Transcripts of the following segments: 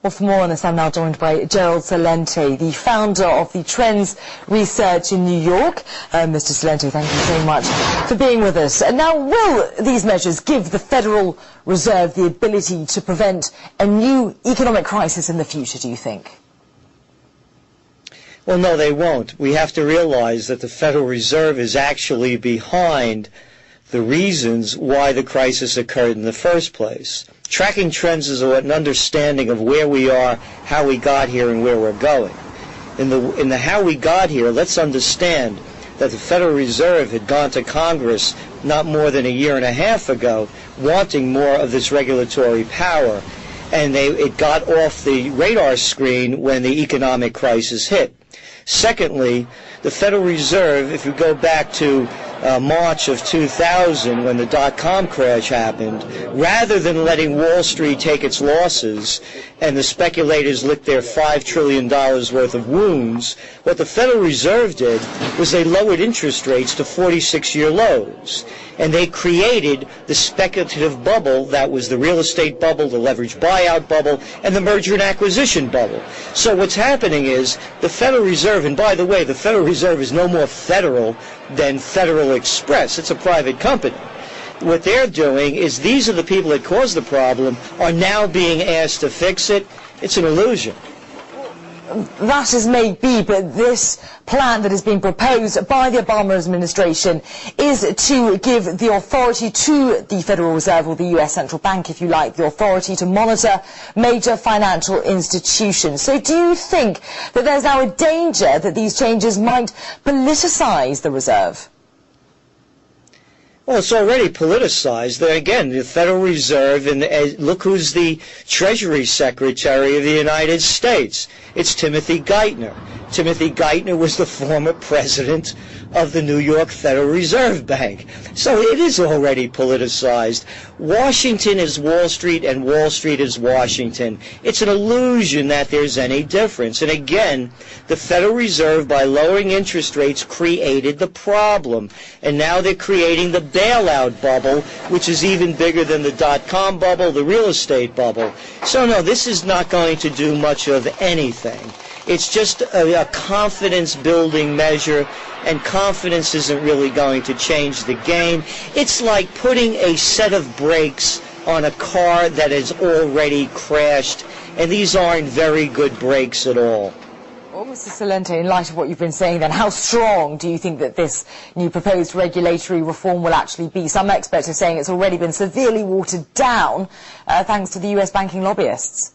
Well, for more on this, I'm now joined by Gerald Celente, the founder of the Trends Research in New York. Mr. Celente, thank you so much for being with us. And now, will these measures give the Federal Reserve the ability to prevent a new economic crisis in the future, do you think? Well, no, they won't. We have to realize that the Federal Reserve is actually behind the reasons why the crisis occurred in the first place. Tracking trends is an understanding of where we are, how we got here, and where we're going. In the how we got here, let's understand that the Federal Reserve had gone to Congress not more than a year and a half ago wanting more of this regulatory power, and it got off the radar screen when the economic crisis hit. Secondly, the Federal Reserve, if you go back to March of 2000 when the dot-com crash happened, rather than letting Wall Street take its losses and the speculators lick their $5 trillion worth of wounds, what the Federal Reserve did was they lowered interest rates to 46-year lows. And they created the speculative bubble that was the real estate bubble, the leveraged buyout bubble, and the merger and acquisition bubble. So what's happening is the Federal Reserve, and by the way, the Federal Reserve is no more federal than Federal Express. It's a private company. What they're doing is these are the people that caused the problem are now being asked to fix it. It's an illusion. That is maybe, but this plan that is being proposed by the Obama administration is to give the authority to the Federal Reserve, or the US Central Bank, if you like, the authority to monitor major financial institutions. So do you think that there's now a danger that these changes might politicize the Reserve? Well, it's already politicized. Again, the Federal Reserve, and look who's the Treasury Secretary of the United States. It's Timothy Geithner. Timothy Geithner was the former president of the New York Federal Reserve Bank. So it is already politicized. Washington is Wall Street and Wall Street is Washington. It's an illusion that there's any difference. And again, the Federal Reserve, by lowering interest rates, created the problem. And now they're creating the bailout bubble, which is even bigger than the dot-com bubble, the real estate bubble. So no, this is not going to do much of anything. It's just a confidence-building measure, and confidence isn't really going to change the game. It's like putting a set of brakes on a car that has already crashed, and these aren't very good brakes at all. Well, Mr. Celente, in light of what you've been saying then, how strong do you think that this new proposed regulatory reform will actually be? Some experts are saying it's already been severely watered down thanks to the US banking lobbyists.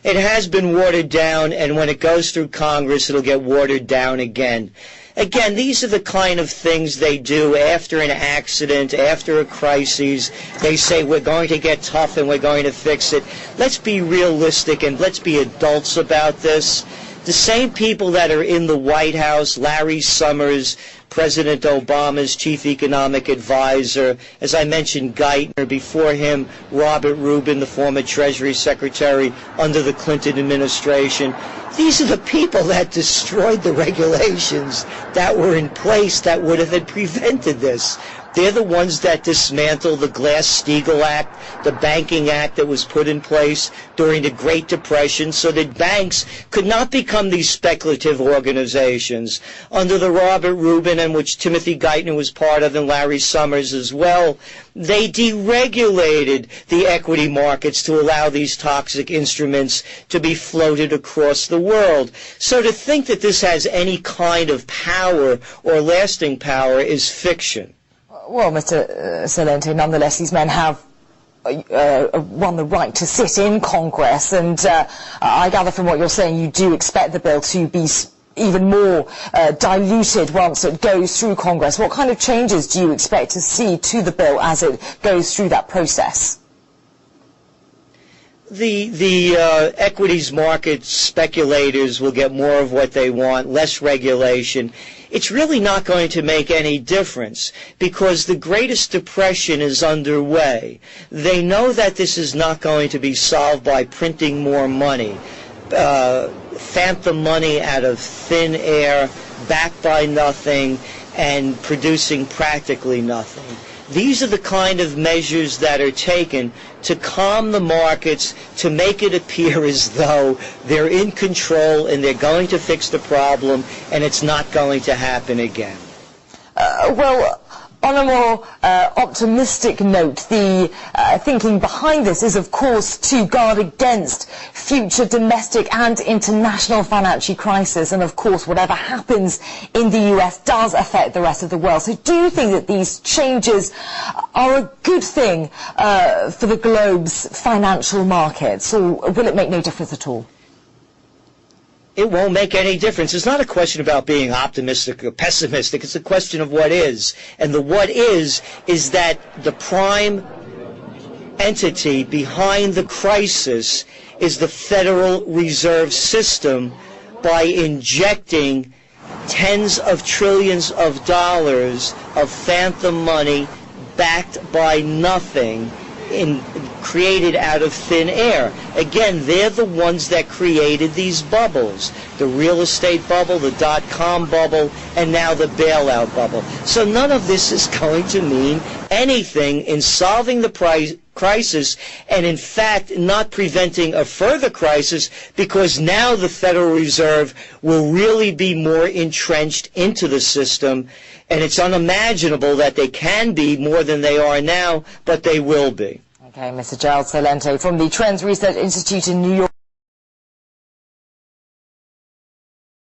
It has been watered down, and when it goes through Congress, it'll get watered down again. Again, these are the kind of things they do after an accident, after a crisis. They say, we're going to get tough and we're going to fix it. Let's be realistic and let's be adults about this. The same people that are in the White House, Larry Summers, President Obama's chief economic advisor, as I mentioned, Geithner, before him, Robert Rubin, the former Treasury Secretary under the Clinton administration. These are the people that destroyed the regulations that were in place that would have prevented this. They're the ones that dismantled the Glass-Steagall Act, the Banking Act that was put in place during the Great Depression so that banks could not become these speculative organizations. Under the Robert Rubin, and which Timothy Geithner was part of, and Larry Summers as well, they deregulated the equity markets to allow these toxic instruments to be floated across the world. So to think that this has any kind of power or lasting power is fiction. Well, Mr. Celente, nonetheless, these men have won the right to sit in Congress, and I gather from what you're saying you do expect the bill to be even more diluted once it goes through Congress. What kind of changes do you expect to see to the bill as it goes through that process? The equities market speculators will get more of what they want, less regulation. It's really not going to make any difference because the greatest depression is underway. They know that this is not going to be solved by printing more money, phantom money out of thin air, backed by nothing, and producing practically nothing. These are the kind of measures that are taken to calm the markets, to make it appear as though they're in control and they're going to fix the problem and it's not going to happen again. Well, on a more optimistic note, the thinking behind this is, of course, to guard against future domestic and international financial crisis. And, of course, whatever happens in the US does affect the rest of the world. So do you think that these changes are a good thing for the globe's financial markets, or will it make no difference at all? It won't make any difference. It's not a question about being optimistic or pessimistic. It's a question of what is. And the what is that the prime entity behind the crisis is the Federal Reserve System by injecting tens of trillions of dollars of phantom money backed by nothing created out of thin air. Again, they're the ones that created these bubbles. The real estate bubble, the dot-com bubble, and now the bailout bubble. So none of this is going to mean anything in solving the crisis, and in fact not preventing a further crisis, because now the Federal Reserve will really be more entrenched into the system, and it's unimaginable that they can be more than they are now, but they will be. Okay, Mr. Gerald Celente from the Trends Research Institute in New York.